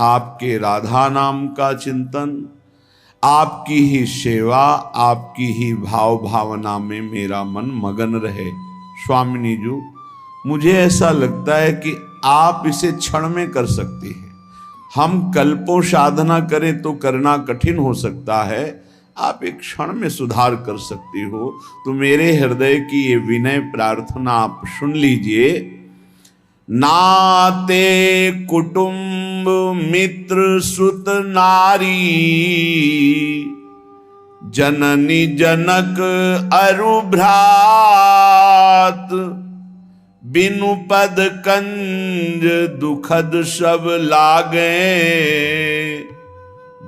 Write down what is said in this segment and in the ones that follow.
आपके राधा नाम का चिंतन, आपकी ही सेवा, आपकी ही भाव भावना में मेरा मन मगन रहे। स्वामिनी जी, मुझे ऐसा लगता है कि आप इसे क्षण में कर सकती हैं। हम कल्पों साधना करें तो करना कठिन हो सकता है, आप एक क्षण में सुधार कर सकती हो। तो मेरे हृदय की ये विनय प्रार्थना आप सुन लीजिए। नाते कुटुंब मित्र सुत नारी, जननी जनक अरु भ्रात, बिनु पद कंज दुखद सब लागे,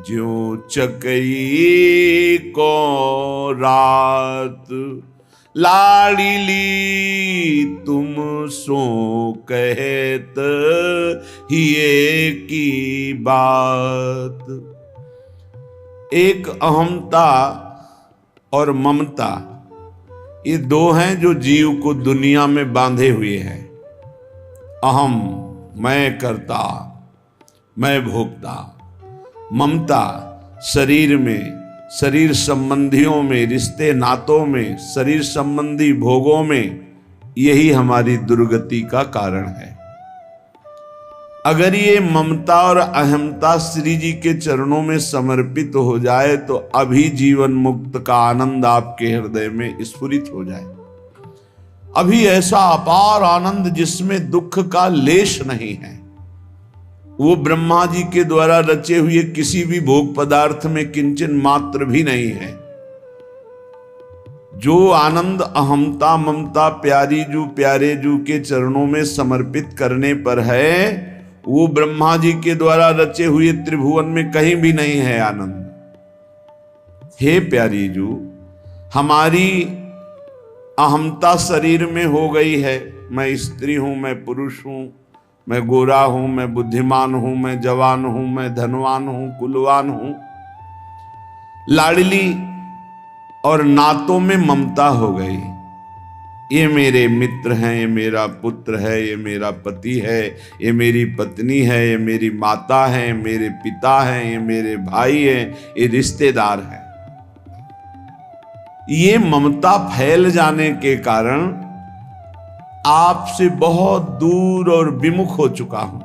ज्यों चकई को रात। लाड़िली तुम सो कहत हिये की बात। एक अहमता और ममता, ये दो हैं जो जीव को दुनिया में बांधे हुए हैं। अहम, मैं करता, मैं भोगता। ममता, शरीर में, शरीर संबंधियों में, रिश्ते नातों में, शरीर संबंधी भोगों में, यही हमारी दुर्गति का कारण है। अगर ये ममता और अहमता श्री जी के चरणों में समर्पित हो जाए तो अभी जीवन मुक्त का आनंद आपके हृदय में स्फुरित हो जाए। अभी ऐसा अपार आनंद जिसमें दुख का लेश नहीं है, वो ब्रह्मा जी के द्वारा रचे हुए किसी भी भोग पदार्थ में किंचन मात्र भी नहीं है। जो आनंद अहमता ममता प्यारी जू प्यारे जू के चरणों में समर्पित करने पर है, वो ब्रह्मा जी के द्वारा रचे हुए त्रिभुवन में कहीं भी नहीं है आनंद। हे प्यारी जू, हमारी अहमता शरीर में हो गई है। मैं स्त्री हूं, मैं पुरुष हूं, मैं गोरा हूं, मैं बुद्धिमान हूं, मैं जवान हूं, मैं धनवान हूं, कुलवान हूं। लाडली और नातों में ममता हो गई। ये मेरे मित्र हैं, ये मेरा पुत्र है, ये मेरा पति है, ये मेरी पत्नी है, ये मेरी माता है, मेरे पिता हैं, ये मेरे भाई हैं, ये रिश्तेदार हैं। ये ममता फैल जाने के कारण आपसे बहुत दूर और विमुख हो चुका हूं।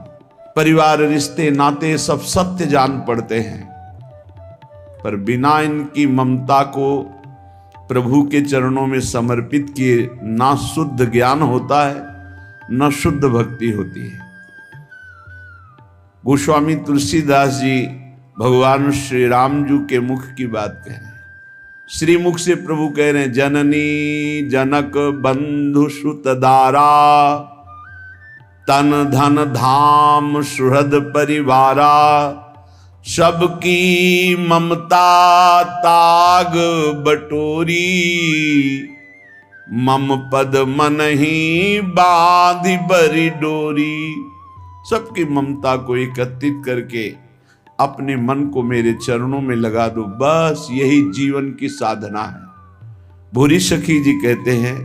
परिवार, रिश्ते, नाते सब सत्य जान पड़ते हैं, पर बिना इनकी ममता को प्रभु के चरणों में समर्पित किए ना शुद्ध ज्ञान होता है, ना शुद्ध भक्ति होती है। गोस्वामी तुलसीदास जी भगवान श्री राम जी के मुख की बात कह रहे हैं। श्री मुख से प्रभु कह रहे हैं, जननी जनक बंधु सुत दारा, तन धन धाम सुहृद परिवारा, सबकी ममता ताग बटोरी, मम पद मन ही बांधी बरी डोरी। सबकी ममता को एकत्रित करके अपने मन को मेरे चरणों में लगा दो, बस यही जीवन की साधना है। भूरी सखी जी कहते हैं,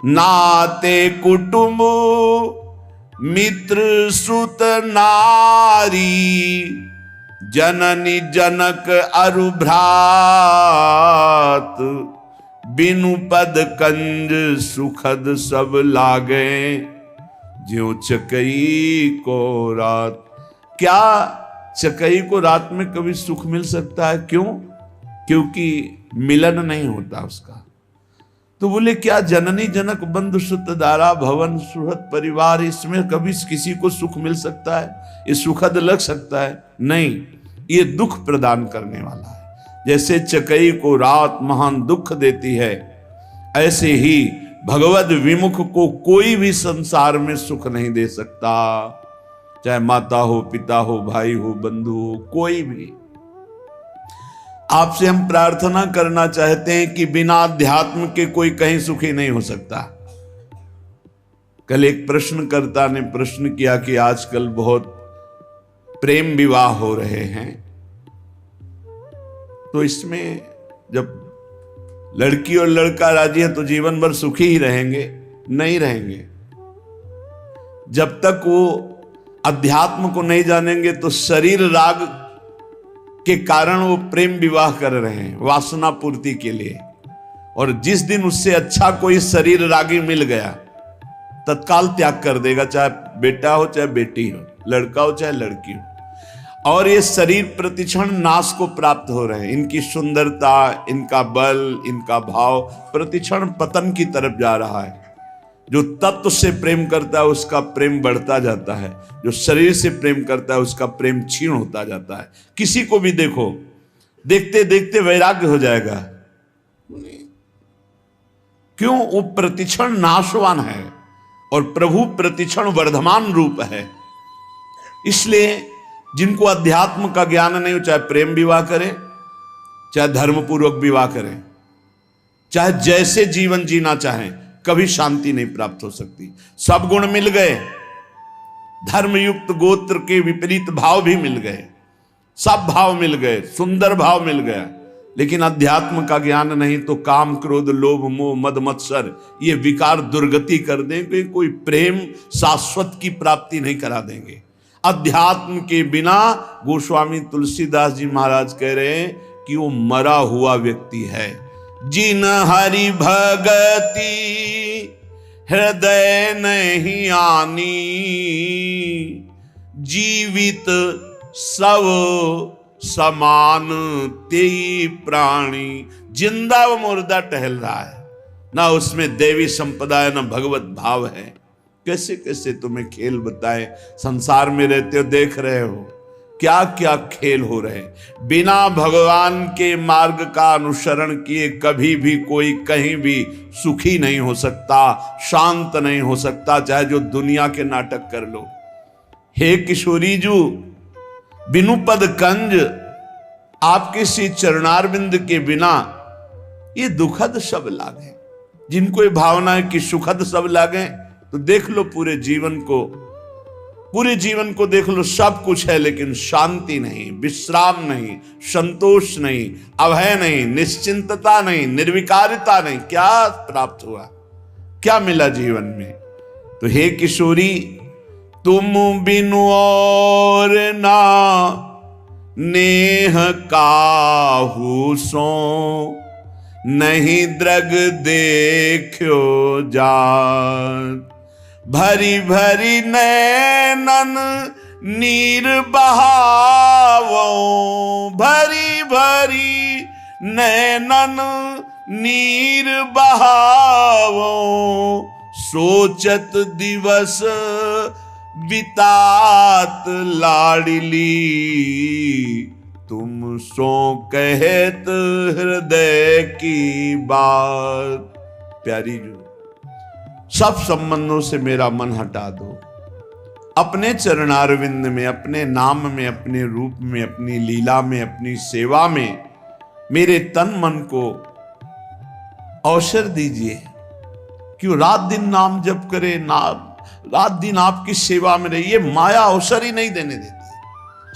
नाते कुटुंब मित्र सुत नारी, जननी जनक अरु भ्रात, बिनु पद कंज सुखद सब लागे, ज्यों चकई को रात। क्या चकई को रात में कभी सुख मिल सकता है? क्यों? क्योंकि मिलन नहीं होता उसका। तो बोले, क्या जननी जनक बंधु सुत दारा भवन सुहृद परिवार, इसमें कभी किसी को सुख मिल सकता है? ये सुखद लग सकता है? नहीं, ये दुख प्रदान करने वाला है। जैसे चकई को रात महान दुख देती है, ऐसे ही भगवद विमुख को कोई भी संसार में सुख नहीं दे सकता। चाहे माता हो, पिता हो, भाई हो, बंधु हो, कोई भी। आपसे हम प्रार्थना करना चाहते हैं कि बिना अध्यात्म के कोई कहीं सुखी नहीं हो सकता। कल एक प्रश्नकर्ता ने प्रश्न किया कि आजकल बहुत प्रेम विवाह हो रहे हैं, तो इसमें जब लड़की और लड़का राजी है तो जीवन भर सुखी ही रहेंगे? नहीं रहेंगे। जब तक वो अध्यात्म को नहीं जानेंगे तो शरीर राग के कारण वो प्रेम विवाह कर रहे हैं वासना पूर्ति के लिए। और जिस दिन उससे अच्छा कोई शरीर रागी मिल गया तत्काल त्याग कर देगा, चाहे बेटा हो चाहे बेटी हो, लड़का हो चाहे लड़की हो। और ये शरीर प्रतिक्षण नाश को प्राप्त हो रहे हैं। इनकी सुंदरता, इनका बल, इनका भाव प्रतिक्षण पतन की तरफ जा रहा है। जो तत्व से प्रेम करता है उसका प्रेम बढ़ता जाता है, जो शरीर से प्रेम करता है उसका प्रेम क्षीण होता जाता है। किसी को भी देखो, देखते देखते वैराग्य हो जाएगा। क्यों? वो प्रतिक्षण नाशवान है और प्रभु प्रतिक्षण वर्धमान रूप है। इसलिए जिनको अध्यात्म का ज्ञान नहीं हो, चाहे प्रेम विवाह करें, चाहे धर्मपूर्वक विवाह करें, चाहे जैसे जीवन जीना चाहें, कभी शांति नहीं प्राप्त हो सकती। सब गुण मिल गए, धर्मयुक्त गोत्र के विपरीत भाव भी मिल गए, सब भाव मिल गए, सुंदर भाव मिल गया, लेकिन अध्यात्म का ज्ञान नहीं तो काम, क्रोध, लोभ, मोह, मद, मत्सर ये विकार दुर्गति कर देंगे। कोई प्रेम शाश्वत की प्राप्ति नहीं करा देंगे। अध्यात्म के बिना गोस्वामी तुलसीदास जी महाराज कह रहे हैं कि वो मरा हुआ व्यक्ति है। जिन हरि भगति हृदय नहीं आनी, जीवित सब समान तेई प्राणी। जिंदा व मुर्दा टहल रहा है, ना उसमें देवी संपदा है ना भगवत भाव है। कैसे कैसे तुम्हें खेल बताएं, संसार में रहते हो देख रहे हो क्या क्या खेल हो रहे हैं। बिना भगवान के मार्ग का अनुसरण किए कभी भी कोई कहीं भी सुखी नहीं हो सकता, शांत नहीं हो सकता, चाहे जो दुनिया के नाटक कर लो। हे किशोरी जू, बिनु पद कंज, आपके श्री चरणारविंद के बिना ये दुखद सब लागे। जिनको ये भावना है कि सुखद सब लागे तो देख लो पूरे जीवन को देख लो, सब कुछ है लेकिन शांति नहीं, विश्राम नहीं, संतोष नहीं, अभय नहीं, निश्चिंतता नहीं, निर्विकारिता नहीं। क्या प्राप्त हुआ, क्या मिला जीवन में? तो हे किशोरी, तुम बिनु और ना नेह काहू सो, नहीं द्रग देखो जात। भरी भरी नैनन नीर बहावो, भरी भरी नैनन नीर बहावो। सोचत दिवस बितात लाडली, तुम सो कहत हृदय की बात। प्यारी जो, सब संबंधों से मेरा मन हटा दो, अपने चरणारविंद में, अपने नाम में, अपने रूप में, अपनी लीला में, अपनी सेवा में मेरे तन मन को अवसर दीजिए। क्यों रात दिन नाम जप करे, रात दिन आपकी सेवा में रहिए। माया अवसर ही नहीं देने देती,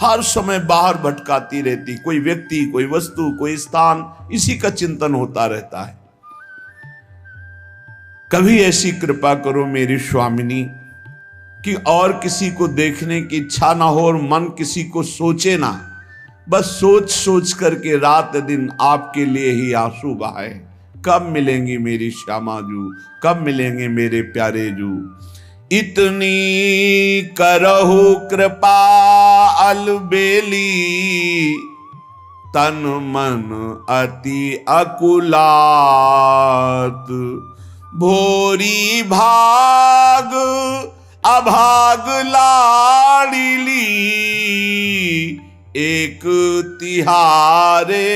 हर समय बाहर भटकाती रहती। कोई व्यक्ति, कोई वस्तु, कोई स्थान, इसी का चिंतन होता रहता है। कभी ऐसी कृपा करो मेरी स्वामिनी कि और किसी को देखने की इच्छा ना हो और मन किसी को सोचे ना, बस सोच सोच करके रात दिन आपके लिए ही आंसू बहाए। कब मिलेंगी मेरी श्यामा जू, कब मिलेंगे मेरे प्यारे जू। इतनी करहु कृपा अलबेली, तन मन अति अकुलात। भोरी भाग अभाग लाडली, एक तिहारे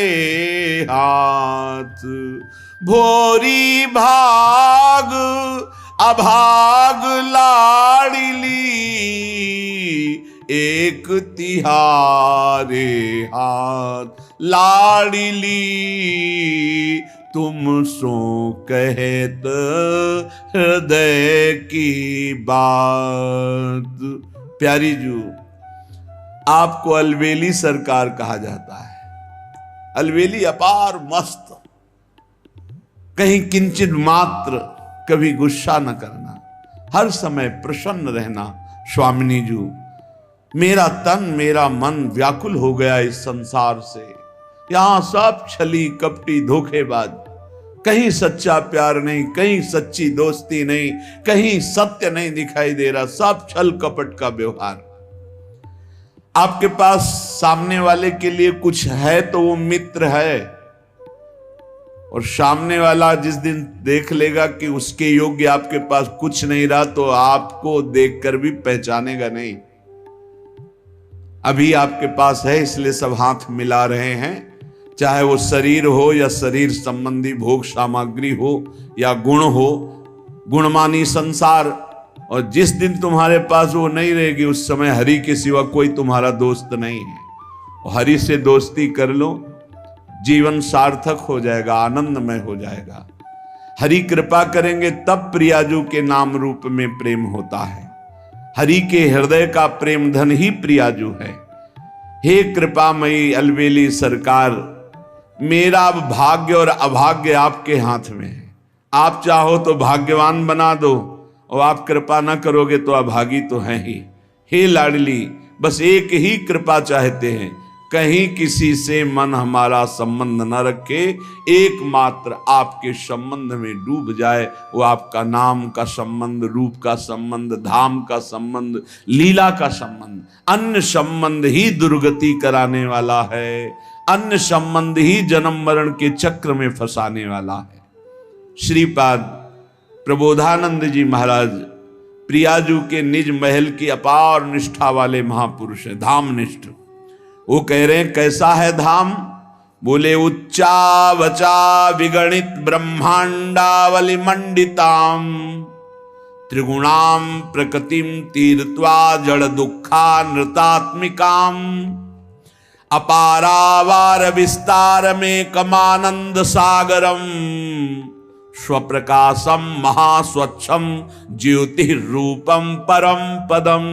हाथ। भोरी भाग अभाग लाडली, एक तिहारे हाथ। लाडली तुम सो कहत हृदय की बात। प्यारी जू, आपको अलवेली सरकार कहा जाता है। अलवेली अपार मस्त, कहीं किंचित मात्र कभी गुस्सा न करना, हर समय प्रसन्न रहना। स्वामिनी जू, मेरा तन मेरा मन व्याकुल हो गया इस संसार से। यहां सब छली कपटी धोखेबाज, कहीं सच्चा प्यार नहीं, कहीं सच्ची दोस्ती नहीं, कहीं सत्य नहीं दिखाई दे रहा, सब छल कपट का व्यवहार। आपके पास सामने वाले के लिए कुछ है तो वो मित्र है, और सामने वाला जिस दिन देख लेगा कि उसके योग्य आपके पास कुछ नहीं रहा तो आपको देखकर भी पहचानेगा नहीं। अभी आपके पास है इसलिए सब हाथ मिला रहे हैं, चाहे वो शरीर हो या शरीर संबंधी भोग सामग्री हो या गुण हो, गुणमानी संसार। और जिस दिन तुम्हारे पास वो नहीं रहेगी उस समय हरि के सिवा कोई तुम्हारा दोस्त नहीं है। और हरि से दोस्ती कर लो, जीवन सार्थक हो जाएगा, आनंदमय हो जाएगा। हरि कृपा करेंगे तब प्रियाजू के नाम रूप में प्रेम होता है। हरि के हृदय का प्रेम धन ही प्रियाजू है। हे कृपामयी अलबेली सरकार, मेरा अब भाग्य और अभाग्य आपके हाथ में है। आप चाहो तो भाग्यवान बना दो, और आप कृपा ना करोगे तो अभागी तो है ही। हे लाडली, बस एक ही कृपा चाहते हैं, कहीं किसी से मन हमारा संबंध न रखे, एकमात्र आपके संबंध में डूब जाए। वो आपका नाम का संबंध, रूप का संबंध, धाम का संबंध, लीला का संबंध। अन्य संबंध ही दुर्गति कराने वाला है, अन्य संबंध ही जन्म मरण के चक्र में फंसाने वाला है। श्रीपाद प्रबोधानंद जी महाराज प्रियाजू के निज महल की अपार निष्ठा वाले महापुरुष है, धाम निष्ठ। वो कह रहे हैं कैसा है धाम? बोले उच्चा वचा विगणित ब्रह्मांडावली मंडिताम त्रिगुणाम प्रकृतिम तीर्थवा जड़ दुखा नृतात्मिकाम अपारावार विस्तार में कमानंद सागरम स्वप्रकाशम महास्वच्छम ज्योति रूपम परम पदम।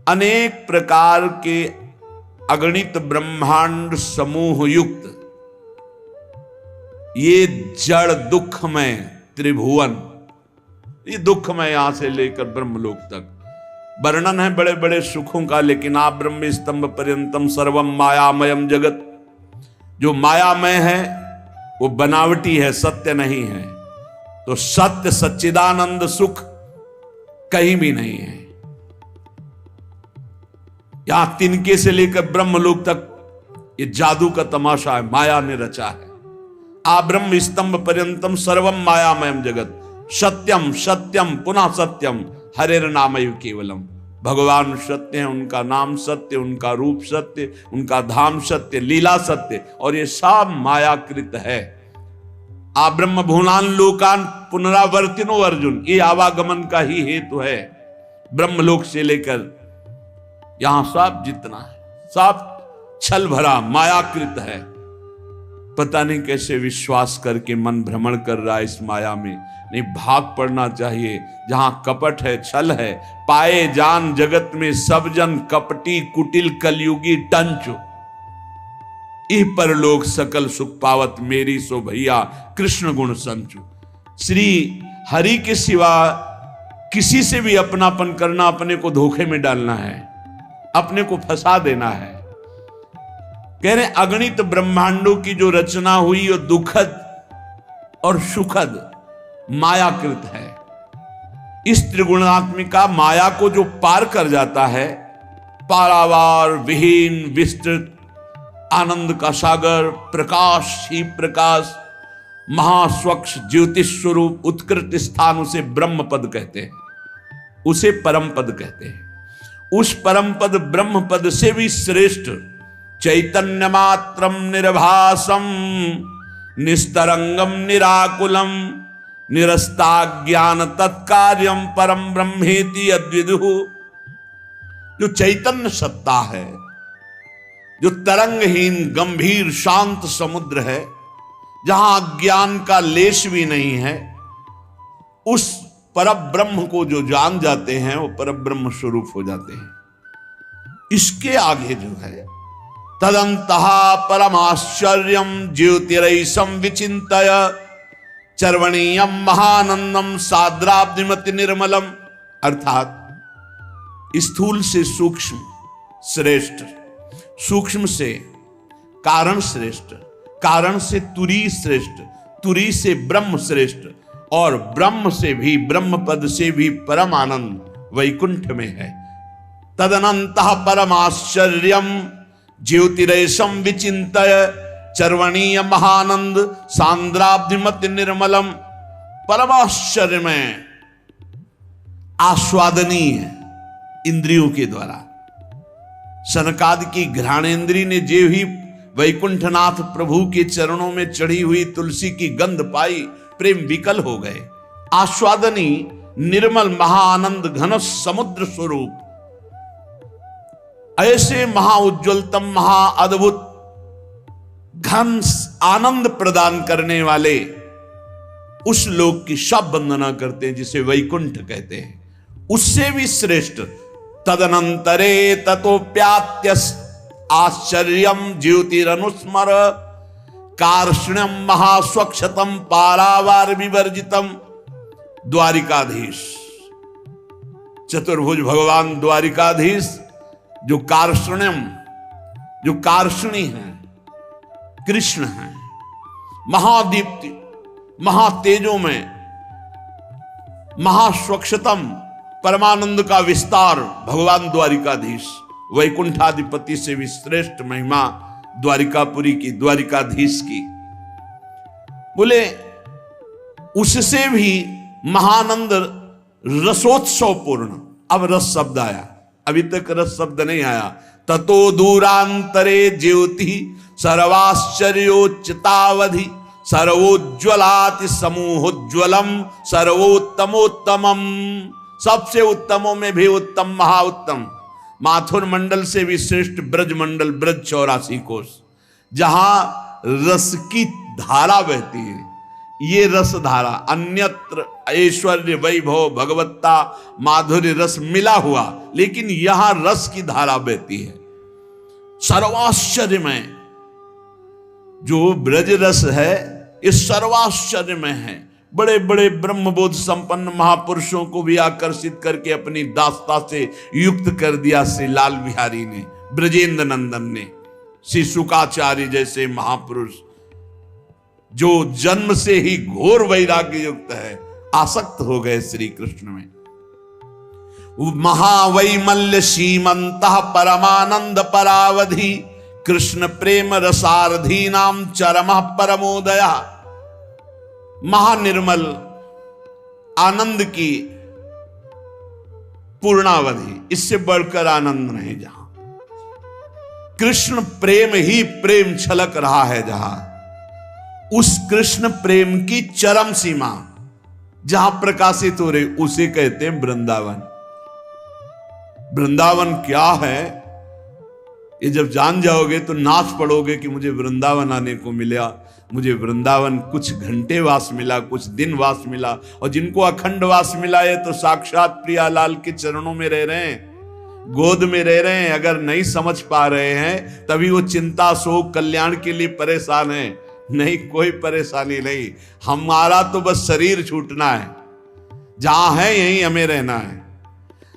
अनेक प्रकार के अगणित ब्रह्मांड समूह युक्त ये जड़ दुखमय त्रिभुवन, ये दुखमय यहां से लेकर ब्रह्मलोक तक वर्णन है बड़े बड़े सुखों का। लेकिन आप ब्रह्म स्तंभ पर्यंतम सर्वम मायामयम जगत, जो मायामय है वो बनावटी है, सत्य नहीं है। तो सत्य सच्चिदानंद सुख कहीं भी नहीं है। यहां तिनके से लेकर ब्रह्मलोक तक ये जादू का तमाशा है, माया ने रचा है। आ ब्रह्म स्तंभ पर्यंतम सर्वम मायामयम जगत सत्यम सत्यम पुनः सत्यम हरेर नामयु केवलम। भगवान सत्य है, उनका नाम सत्य, उनका रूप सत्य, उनका धाम सत्य, लीला सत्य, और ये सब मायाकृत है। आ ब्रह्म भुवनान लोकान पुनरावर्तिनो अर्जुन, ये आवागमन का ही हेतु है। ब्रह्मलोक से लेकर यहां सब जितना है सब छल भरा मायाकृत है। पता नहीं कैसे विश्वास करके मन भ्रमण कर रहा है इस माया में। नहीं, भाग पड़ना चाहिए। जहां कपट है, छल है, पाए जान जगत में सब जन कपटी कुटिल कलयुगी टंच। इह परलोक सकल सुख पावत मेरी सो भैया कृष्ण गुण संचु। श्री हरि के सिवा किसी से भी अपनापन करना अपने को धोखे में डालना है, अपने को फंसा देना है। कह रहे अगणित ब्रह्मांडों की जो रचना हुई वो दुखद और सुखद मायाकृत है। इस त्रिगुणात्मिका माया को जो पार कर जाता है, पारावार विहीन विस्तृत आनंद का सागर, प्रकाश ही प्रकाश, महास्वच्छ ज्योतिष स्वरूप उत्कृष्ट स्थान, उसे ब्रह्म पद कहते हैं, उसे परम पद कहते हैं। उस परम पद ब्रह्म पद से भी श्रेष्ठ चैतन्य मात्रम निर्भासम निस्तरंगम निराकुलम निरस्ता ज्ञान तत्कार्यम परम ब्रह्मेति अद्विदुः। जो चैतन्य सत्ता है, जो तरंगहीन गंभीर शांत समुद्र है, जहां ज्ञान का लेश भी नहीं है, उस परब्रह्म को जो जान जाते हैं वो परब्रह्म स्वरूप हो जाते हैं। इसके आगे जो है तदंतः परमाश्चर्यम ज्योतिरैसम विचिंतय चर्वणीयम महानंदम साद्राब्धिमति निर्मलम। अर्थात स्थूल से सूक्ष्म श्रेष्ठ, सूक्ष्म से कारण श्रेष्ठ, कारण से तुरी श्रेष्ठ, तुरी से ब्रह्म श्रेष्ठ, और ब्रह्म से भी, ब्रह्म पद से भी परम आनंद वैकुंठ में है। तदनंतः परमाश्चर्यम ज्योतिरेशम विचिंतय चर्वणीय महानंद सांद्राब्धिमत निर्मलम। परमाश्चर्य में आस्वादनीय इंद्रियों के द्वारा सनकादि की घ्राणेन्द्री ने जे ही वैकुंठनाथ प्रभु के चरणों में चढ़ी हुई तुलसी की गंध पाई, प्रेम विकल हो गए। आस्वादनी निर्मल महाआनंद घन समुद्र स्वरूप, ऐसे महाउज्ज्वलतम महाअद्भुत घन आनंद प्रदान करने वाले उस लोक की सब वंदना करते हैं जिसे वैकुंठ कहते हैं। उससे भी श्रेष्ठ तदनंतरे ततोप्यात्यस आश्चर्यम ज्योतिरनुस्मर कार्ष्ण्यम महास्वक्षतम पारावार विवर्जितम। द्वारिकाधीश चतुर्भुज भगवान द्वारिकाधीश जो कार्ष्ण्यम, जो कार्ष्णी हैं, कृष्ण हैं, महादीप्ति महातेजों में महास्वक्षतम परमानंद का विस्तार भगवान द्वारिकाधीश, वैकुंठाधिपति से भी श्रेष्ठ महिमा द्वारिकापुरी की, द्वारिकाधीश की। बोले उससे भी महानंद रसोत्सव पूर्ण। अब रस शब्द आया, अभी तक रस शब्द नहीं आया। ततो दूरांतरे ज्योति सर्वाश्चर्योच्चतावधि सर्वोज्ज्वलाति समूहोज्ज्वलम सर्वोत्तमोत्तमम। सबसे उत्तमों में भी उत्तम, महाउत्तम, माथुर मंडल से भी श्रेष्ठ ब्रज मंडल, ब्रज 84 कोष, जहां रस की धारा बहती है। ये रस धारा अन्यत्र ऐश्वर्य वैभव भगवत्ता माधुर्य रस मिला हुआ, लेकिन यहां रस की धारा बहती है। सर्वाश्चर्य में जो ब्रज रस है, इस सर्वाश्चर्य में है। बड़े बड़े ब्रह्मबोध संपन्न महापुरुषों को भी आकर्षित करके अपनी दास्ता से युक्त कर दिया श्री लाल बिहारी ने, ब्रजेंद्र नंदन ने। श्री शुकाचार्य जैसे महापुरुष जो जन्म से ही घोर वैराग्य युक्त है, आसक्त हो गए श्री कृष्ण में। महावैमल्य सीमंतः परमानंद परावधि कृष्ण प्रेम रसारधी नाम चरमः परमोदया। महानिर्मल आनंद की पूर्णावधि, इससे बढ़कर आनंद नहीं। जहां कृष्ण प्रेम ही प्रेम छलक रहा है, जहां उस कृष्ण प्रेम की चरम सीमा जहां प्रकाशित हो रही, उसे कहते हैं वृंदावन। वृंदावन क्या है, ये जब जान जाओगे तो नाच पड़ोगे कि मुझे वृंदावन आने को मिला, मुझे वृंदावन कुछ घंटे वास मिला, कुछ दिन वास मिला। और जिनको अखंड वास मिला है तो साक्षात प्रियालाल के चरणों में रह रहे हैं, गोद में रह रहे हैं। अगर नहीं समझ पा रहे हैं तभी वो चिंता शोक कल्याण के लिए परेशान है। नहीं, कोई परेशानी नहीं, हमारा तो बस शरीर छूटना है, जहां है यहीं हमें रहना है।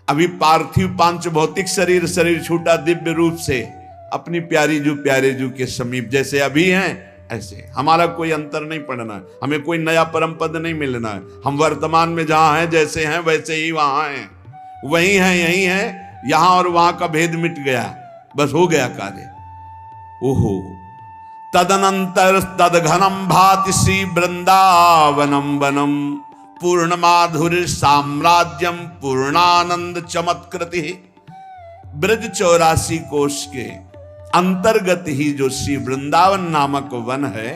अभी पार्थिव पांच भौतिक शरीर छूटा दिव्य रूप से अपनी प्यारी जू प्यारे जू के समीप, जैसे अभी हैं ऐसे। हमारा कोई अंतर नहीं पड़ना है, हमें कोई नया परम पद नहीं मिलना है। हम वर्तमान में जहां हैं, जैसे हैं वैसे ही वहां हैं, वही हैं यही हैं। यहां और वहां का भेद मिट गया, बस हो गया कार्य। ओहो तदनंतर तदघनम भाति श्री वृंदावनम वनम पूर्ण माधुर्य साम्राज्यम पूर्णानंद चमत्कृति। ब्रज 84 कोश के अंतर्गत ही जो श्री वृंदावन नामक वन है,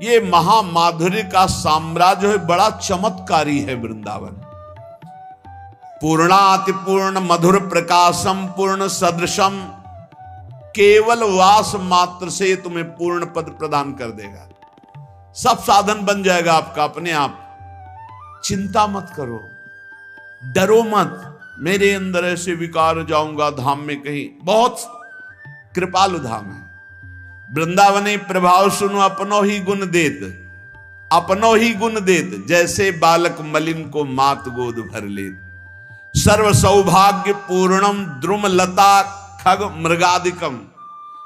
ये महामाधुर्य का साम्राज्य है, बड़ा चमत्कारी है वृंदावन। पूर्णाति पूर्ण मधुर प्रकाशम पूर्ण सदृशम, केवल वास मात्र से तुम्हें पूर्ण पद प्रदान कर देगा। सब साधन बन जाएगा आपका अपने आप। चिंता मत करो, डरो मत, मेरे अंदर ऐसे विकार जाऊंगा धाम में कहीं। बहुत कृपालु धाम है वृंदावनी प्रभाव सुनो अपनो ही गुण देत, अपनो ही गुण देत, जैसे बालक मलिन को मात गोद भर लेत। सर्व सौभाग्य पूर्णम द्रुम लता खग मृगादिकम।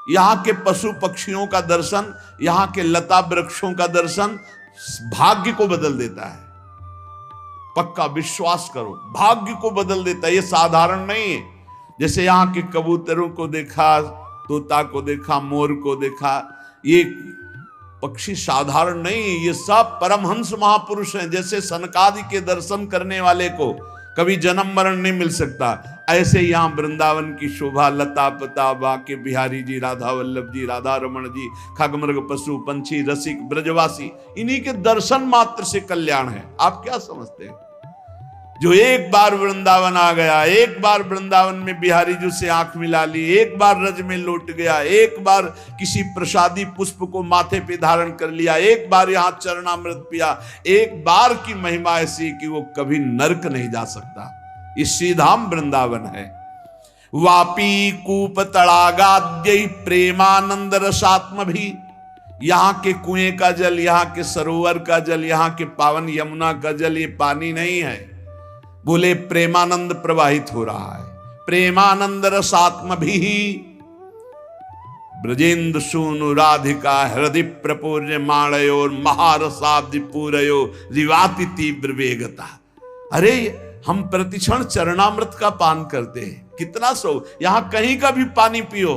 यहाँ के पशु पक्षियों का दर्शन, यहाँ के लता वृक्षों का दर्शन भाग्य को बदल देता है। पक्का विश्वास करो, भाग्य को बदल देता है। ये साधारण नहीं है। जैसे यहाँ के कबूतरों को देखा, तोता को देखा, मोर को देखा, ये पक्षी साधारण नहीं, ये सब परमहंस महापुरुष हैं। जैसे सनकादि के दर्शन करने वाले को कभी जन्म मरण नहीं मिल सकता, ऐसे यहाँ वृंदावन की शोभा, लता पता, बाके बिहारी जी, राधा वल्लभ जी, राधा रमण जी, खगमृग पशु पंछी रसिक ब्रजवासी, इन्हीं के दर्शन मात्र से कल्याण है। आप क्या समझते हैं? जो एक बार वृंदावन आ गया, एक बार वृंदावन में बिहारी जी से आंख मिला ली, एक बार रज में लौट गया, एक बार किसी प्रसादी पुष्प को माथे पे धारण कर लिया, एक बार यहाँ चरणामृत पिया, एक बार की महिमा ऐसी कि वो कभी नरक नहीं जा सकता। ये श्रीधाम वृंदावन है। वापी कूप तड़ागाद्य प्रेमानंद रसात्म भी। यहाँ के कुएं का जल, यहाँ के सरोवर का जल, यहाँ के पावन यमुना का जल, ये पानी नहीं है, बोले प्रेमानंद प्रवाहित हो रहा है। प्रेमानंद रसात्म भी ब्रजेंद्र सूनु राधिका हृदय प्रपूर्य माणयोर महारसाब्दि पूरयो रिवाति तीव्र वेगता। अरे हम प्रतिक्षण चरणामृत का पान करते हैं, कितना सो, यहां कहीं का भी पानी पियो।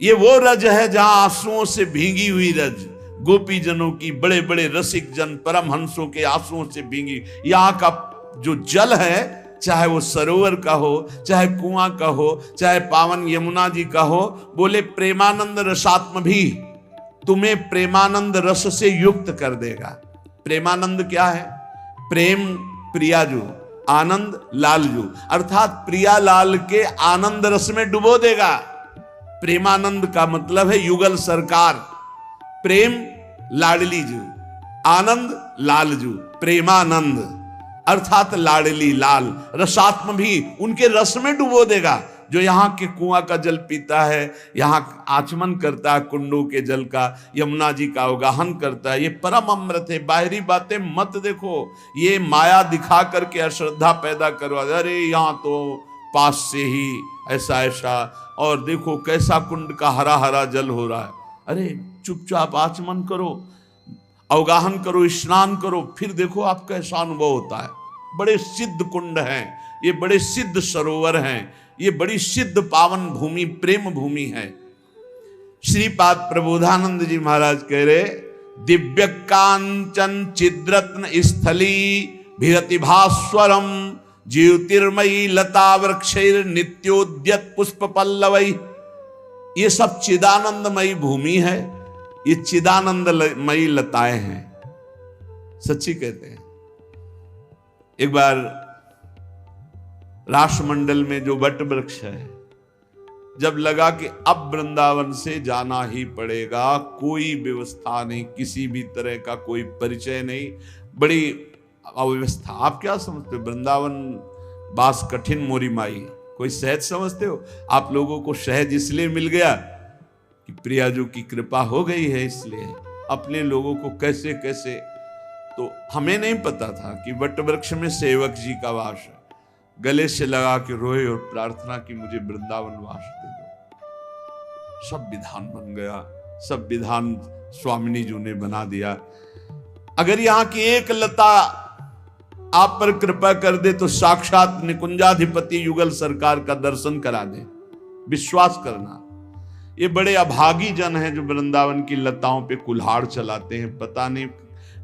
ये वो रज है जहां आंसुओं से भीगी हुई रज, गोपी जनों की, बड़े बड़े रसिक जन परमहंसों के आंसुओं से भीगी। यहाँ का जो जल है, चाहे वो सरोवर का हो, चाहे कुआं का हो, चाहे पावन यमुना जी का हो, बोले प्रेमानंद रसात्म भी तुम्हें प्रेमानंद रस से युक्त कर देगा। प्रेमानंद क्या है? प्रेम प्रियाजू, आनंद लालजू, अर्थात प्रिया लाल के आनंद रस में डुबो देगा। प्रेमानंद का मतलब है युगल सरकार। प्रेम लाडली जू, आनंद लालजू, प्रेमानंद अर्थात लाडली लाल। रसात्म भी उनके रस में डुबो देगा। जो यहाँ के कुआं का जल पीता है, यहाँ आचमन करता है कुंडों के जल का, यमुना जी का अवगाहन करता है, ये परम अमृत है। बाहरी बातें मत देखो, ये माया दिखा करके अश्रद्धा पैदा करो। अरे यहाँ तो पास से ही ऐसा ऐसा, और देखो कैसा कुंड का हरा हरा जल हो रहा है। अरे चुपचाप आचमन करो, अवगाहन करो, स्नान करो, फिर देखो आपका कैसा अनुभव होता है। बड़े सिद्ध कुंड हैं ये, बड़े सिद्ध सरोवर हैं ये, बड़ी सिद्ध पावन भूमि, प्रेम भूमि है। श्रीपाद प्रबोधानंद जी महाराज कह रहे, दिव्य कांचन चिद्रत्न स्थली भिरति भास्वरम ज्योतिर्मयी लता वृक्षैर नित्योद्यत पुष्प पल्लवई। ये सब चिदानंदमयी भूमि है, ये चिदानंदमयी लताएं हैं। सच्ची कहते हैं। एक बार राष्ट्रमंडल में जो वट वृक्ष है, जब लगा कि अब वृंदावन से जाना ही पड़ेगा, कोई व्यवस्था नहीं, किसी भी तरह का कोई परिचय नहीं, बड़ी अव्यवस्था। आप क्या समझते हो? वृंदावन बास कठिन मोरी माई, कोई सहज समझते हो? आप लोगों को सहज इसलिए मिल गया कि प्रियाजू की कृपा हो गई है, इसलिए अपने लोगों को कैसे कैसे। तो हमें नहीं पता था कि वट वृक्ष में सेवक जी का वास है। गले से लगा के रोए और प्रार्थना की, मुझे वृंदावन वास दे दो। सब विधान बन गया, सब विधान स्वामिनी जी ने बना दिया। अगर यहाँ की एक लता आप पर कृपा कर दे तो साक्षात निकुंजाधिपति युगल सरकार का दर्शन करा दे, विश्वास करना। ये बड़े अभागी जन हैं जो वृंदावन की लताओं पे कुल्हाड़ चलाते हैं। पता नहीं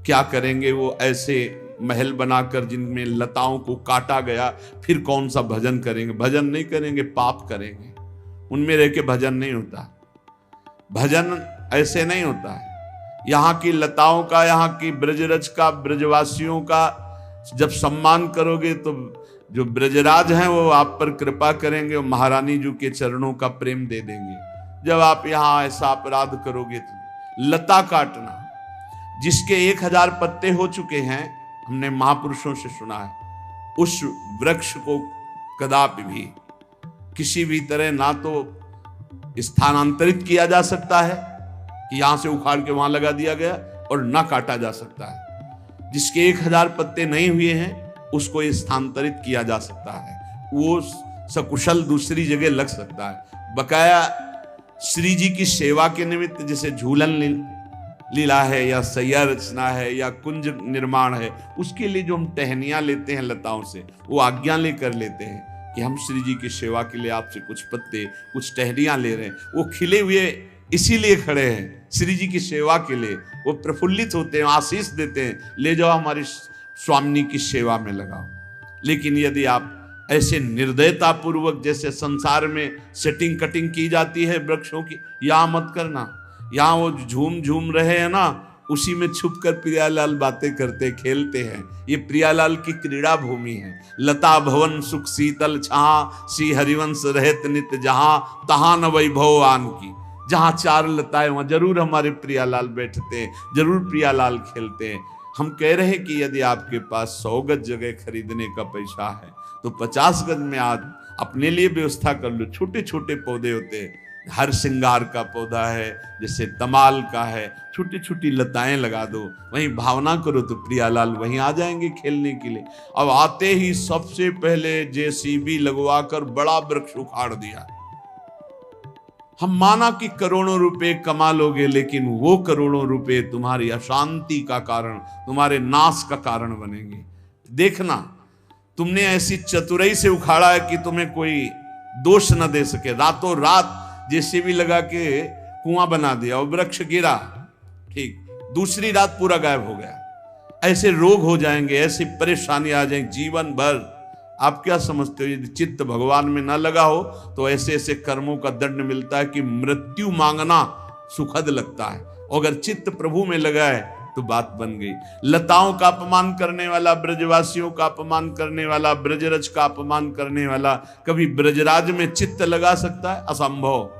क्या करेंगे वो ऐसे महल बनाकर जिनमें लताओं को काटा गया, फिर कौन सा भजन करेंगे? भजन नहीं करेंगे, पाप करेंगे। उनमें रह के भजन नहीं होता, भजन ऐसे नहीं होता है। यहाँ की लताओं का, यहाँ की ब्रजरज का, ब्रजवासियों का जब सम्मान करोगे तो जो ब्रजराज हैं वो आप पर कृपा करेंगे और महारानी जी के चरणों का प्रेम दे देंगे। जब आप यहाँ ऐसा अपराध करोगे तो लता काटना, जिसके 1000 पत्ते हो चुके हैं, हमने महापुरुषों से सुना है, उस वृक्ष को कदापि भी किसी भी तरह ना तो स्थानांतरित किया जा सकता है कि यहां से उखाड़ के वहां लगा दिया गया, और ना काटा जा सकता है। जिसके 1000 पत्ते नहीं हुए हैं उसको स्थानांतरित किया जा सकता है, वो सकुशल दूसरी जगह लग सकता है। बकाया श्री जी की सेवा के निमित्त जैसे झूलन लीला है या सैया रचना है या कुंज निर्माण है, उसके लिए जो हम टहनियां लेते हैं लताओं से, वो आज्ञा लेकर लेते हैं कि हम श्री जी की सेवा के लिए आपसे कुछ पत्ते, कुछ टहनियां ले रहे हैं। वो खिले हुए इसीलिए खड़े हैं श्री जी की सेवा के लिए, वो प्रफुल्लित होते हैं, आशीष देते हैं, ले जाओ हमारी स्वामिनी की सेवा में लगाओ। लेकिन यदि आप ऐसे निर्दयता पूर्वक जैसे संसार में सेटिंग कटिंग की जाती है वृक्षों की, यहाँ मत करना। यहाँ वो झूम झूम रहे हैं ना, उसी में छुप कर प्रियालाल बातें करते खेलते हैं। ये प्रियालाल की क्रीड़ा भूमि है। लता भवन सुख शीतल छहा, श्री हरिवंश रहत नित जहां, तहां न वैभव आन की। जहां चार लताएं वहां जरूर हमारे प्रियालाल बैठते हैं, जरूर प्रियालाल खेलते हैं। हम कह रहे हैं कि यदि आपके पास 100 गज जगह खरीदने का पैसा है तो 50 गज में आज अपने लिए व्यवस्था कर लो। छोटे छोटे पौधे होते हैं, हर श्रृंगार का पौधा है, जैसे तमाल का है, छोटी छोटी लताएं लगा दो, वहीं भावना करो तो प्रियालाल वहीं आ जाएंगे खेलने के लिए। अब आते ही सबसे पहले जेसीबी लगवाकर बड़ा वृक्ष उखाड़ दिया। हम माना कि करोड़ों रुपए कमा लोगे, लेकिन वो करोड़ों रुपए तुम्हारी अशांति का कारण, तुम्हारे नाश का कारण बनेंगे। देखना, तुमने ऐसी चतुराई से उखाड़ा है कि तुम्हें कोई दोष न दे सके। रातों रात जेसीबी लगा के कुआं बना दिया और वृक्ष गिरा, ठीक, दूसरी रात पूरा गायब हो गया। ऐसे रोग हो जाएंगे, ऐसी परेशानी आ जाएंगी जीवन भर। आप क्या समझते हो, यदि चित्त भगवान में ना लगा हो तो ऐसे ऐसे कर्मों का दंड मिलता है कि मृत्यु मांगना सुखद लगता है। अगर चित्त प्रभु में लगा है तो बात बन गई। लताओं का अपमान करने वाला, ब्रजवासियों का अपमान करने वाला, ब्रजरज का अपमान करने वाला कभी ब्रजराज में चित्त लगा सकता है? असंभव।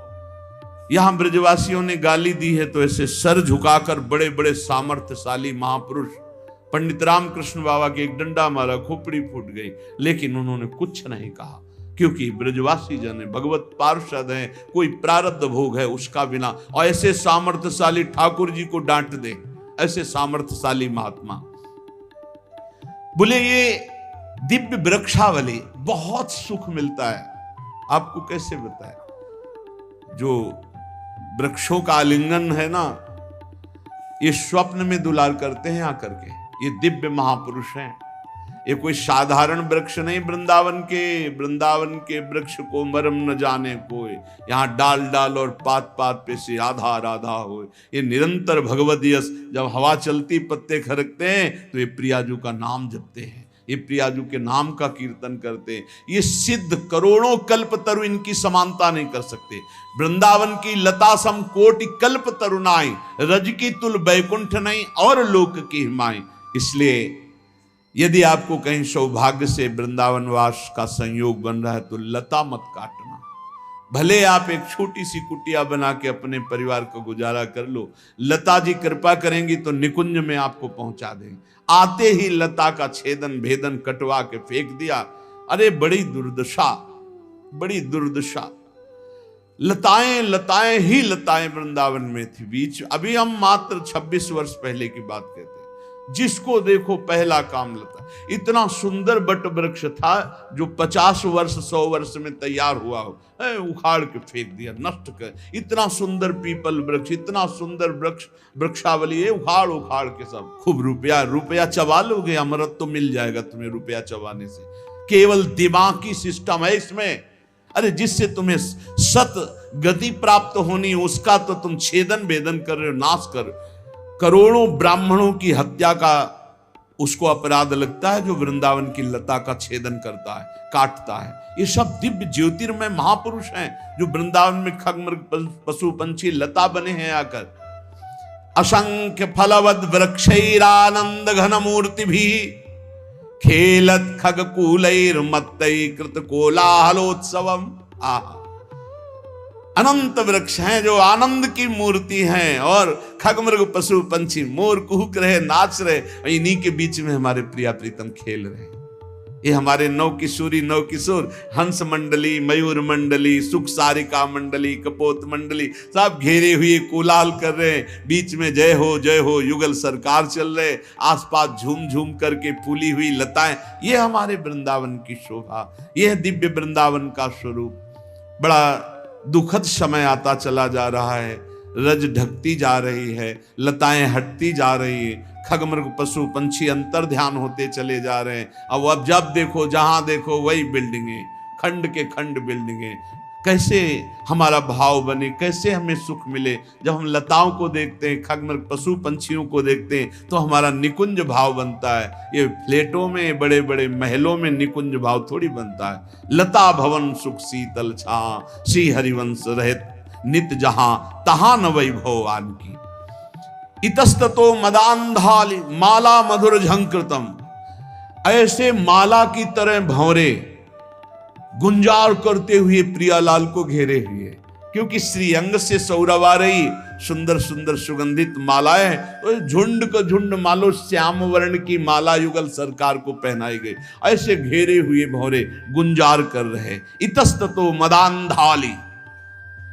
यहां ब्रजवासियों ने गाली दी है तो ऐसे सर झुकाकर बड़े बड़े सामर्थ्यशाली महापुरुष पंडित रामकृष्ण बाबा के एक डंडा मारा, खोपड़ी फूट गई, लेकिन उन्होंने कुछ नहीं कहा, क्योंकि ब्रजवासी जन है, भगवत पार्षद है, कोई प्रारब्ध भोग है उसका बिना। और ऐसे सामर्थ्यशाली ठाकुर जी को डांट दे, ऐसे सामर्थ्यशाली महात्मा। बोले ये दिव्य वृक्षावली, बहुत सुख मिलता है। आपको कैसे बताए, जो वृक्षों का आलिंगन है ना, ये स्वप्न में दुलार करते हैं आकर के। ये दिव्य महापुरुष हैं, ये कोई साधारण वृक्ष नहीं। वृंदावन के वृक्ष को मरम न जाने कोई, यहाँ डाल डाल और पात पात पे से राधा राधा हो। ये निरंतर भगवत यश, जब हवा चलती पत्ते खरकते हैं तो ये प्रियाजू का नाम जपते हैं, ये प्रियाजू के नाम का कीर्तन करते हैं। ये सिद्ध करोड़ों कल्प तरु इनकी समानता नहीं कर सकते। वृंदावन की लता सम कोटि कल्प तरुनाई, रज की तुल बैकुंठ नहीं और लोक की हिमाई। इसलिए यदि आपको कहीं सौभाग्य से वृंदावन वास का संयोग बन रहा है तो लता मत काटना। भले आप एक छोटी सी कुटिया बना के अपने परिवार को गुजारा कर लो, लता जी कृपा करेंगी तो निकुंज में आपको पहुंचा देंगे। आते ही लता का छेदन भेदन कटवा के फेंक दिया। अरे बड़ी दुर्दशा, बड़ी दुर्दशा। लताएं लताएं ही लताएं वृंदावन में थी। बीच अभी हम मात्र 26 वर्ष पहले की बात कहते हैं, जिसको देखो पहला काम लता। इतना सुंदर बट वृक्ष था जो 50 वर्ष 100 वर्ष में तैयार हुआ हो, उखाड़ के फेंक दिया, नष्ट कर। इतना सुंदर पीपल वृक्ष, इतना सुंदर वृक्ष, वृक्षावली है, उखाड़ उखाड़ के सब। खूब रुपया चबा लोगे, अमृत तो मिल जाएगा तुम्हें रुपया चबाने से। केवल दिमागी सिस्टम है इसमें। अरे जिससे तुम्हें सत गति प्राप्त होनी, उसका तो तुम छेदन भेदन कर रहे हो, नाश कर। करोड़ों ब्राह्मणों की हत्या का उसको अपराध लगता है जो वृंदावन की लता का छेदन करता है, काटता है। ये सब दिव्य ज्योतिर्मय महापुरुष हैं जो वृंदावन में खगमृग पशु पंछी लता बने हैं आकर। असंख्य फलवद वृक्षैरानंद घन मूर्ति भी खेलत खग कूलैर मत्तै कृत कोलाहलोत्सवम। आहा, अनंत वृक्ष हैं जो आनंद की मूर्ति हैं, और खगमृग पशु पंछी मोर कुहुक रहे, नाच रहे, इन्हीं के बीच में हमारे प्रिया प्रीतम खेल रहे हैं। ये हमारे नौ किशोरी नौ किशोर हंस मंडली, मयूर मंडली, सुख सारिका मंडली, कपोत मंडली सब घेरे हुए कोलाहल कर रहे हैं। बीच में जय हो युगल सरकार चल रहे, आसपास झूम झूम करके फूली हुई लताएं। ये हमारे वृंदावन की शोभा, ये है दिव्य वृंदावन का स्वरूप। बड़ा दुखद समय आता चला जा रहा है, रज ढकती जा रही है, लताएं हटती जा रही है, खगमृग पशु पंछी अंतर ध्यान होते चले जा रहे हैं। अब जब देखो जहां देखो वही बिल्डिंगें, खंड के खंड बिल्डिंगें। कैसे हमारा भाव बने, कैसे हमें सुख मिले? जब हम लताओं को देखते हैं, खगमृग पशु पंछियों को देखते हैं तो हमारा निकुंज भाव बनता है। ये फ्लैटों में, बड़े बड़े महलों में निकुंज भाव थोड़ी बनता है। लता भवन सुख शीतल छां, श्री हरिवंश रहित नित जहां, तहां न वैभव आन की। इतस्ततो मदांधाली माला मधुर झंकृतम, ऐसे माला की तरह भंवरे गुंजार करते हुए प्रियालाल को घेरे हुए, क्योंकि श्रीअंग से सौरभ आ रही सुंदर सुंदर सुगंधित मालाएं, तो झुंड का झुंड मालो श्याम वर्ण की माला युगल सरकार को पहनाई गई। ऐसे घेरे हुए भंवरे गुंजार कर रहे। इतस्ततो मदांधाली,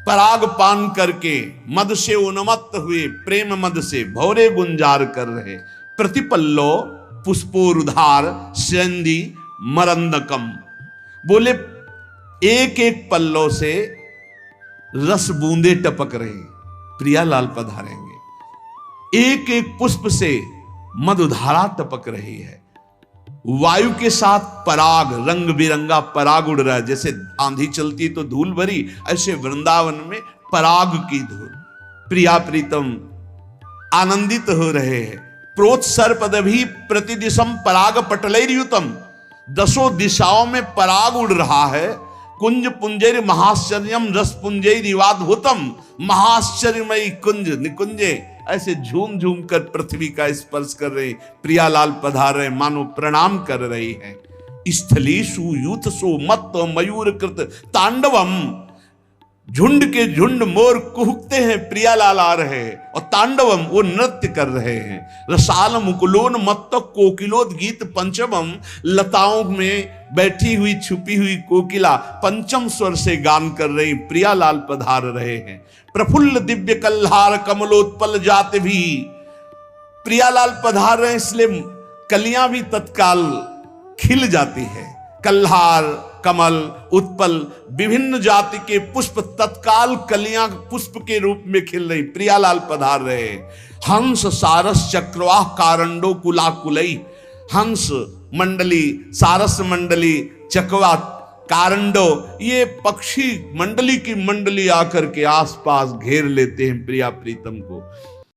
पराग पान करके मद से उन्मत्त हुए, प्रेम मद से भौरे गुंजार कर रहे। प्रतिपल्लो पुष्पोरुधार सेंदी मरंदकम, बोले एक एक पल्लो से रस बूंदे टपक रहे, प्रियालाल पधारेंगे। एक एक पुष्प से मधुधारा टपक रही है। वायु के साथ पराग, रंग बिरंगा पराग उड़ रहा है। जैसे आंधी चलती तो धूल भरी, ऐसे वृंदावन में पराग की धूल। प्रिया प्रीतम आनंदित हो रहे हैं। प्रोत्सर्पद भी प्रतिदिशम पराग पटलैर्युतम, दसों दिशाओं में पराग उड़ रहा है। कुंज पुंजैर महाश्चर्यम रस पुंजैरिवाद्भुतम, महाश्चर्यमयी कुंज निकुंजे ऐसे झूम झूम कर पृथ्वी का स्पर्श कर रहे। प्रियालाल पधार रहे, मानो प्रणाम कर रही है। स्थलीषु यूथसो मत्त मयूर कृत तांडवम, झुंड के झुंड मोर कुहकते हैं, प्रियालाल आ रहे हैं और तांडवम वो नृत्य कर रहे हैं। रसाल मुकुलोन मत्त कोकिलोद गीत पंचमम, लताओं में बैठी हुई छुपी हुई कोकिला पंचम स्वर से गान कर रही। प्रियालाल पधार रहे हैं। प्रफुल्ल दिव्य कल्हार कमलोत्पल जात भी, प्रियालाल पधार रहे हैं इसलिए कलियां भी तत्काल खिल जाती है। कल्हार, कमल, उत्पल, विभिन्न जाति के पुष्प तत्काल कलियां पुष्प के रूप में खिल रही। प्रियालाल पधार रहे। हंस सारस चक्रवाह कारंडो कुलाकुलई, हंस मंडली, सारस मंडली, चकवा, कारंडो, ये पक्षी मंडली की मंडली आकर के आसपास घेर लेते हैं प्रिया प्रीतम को।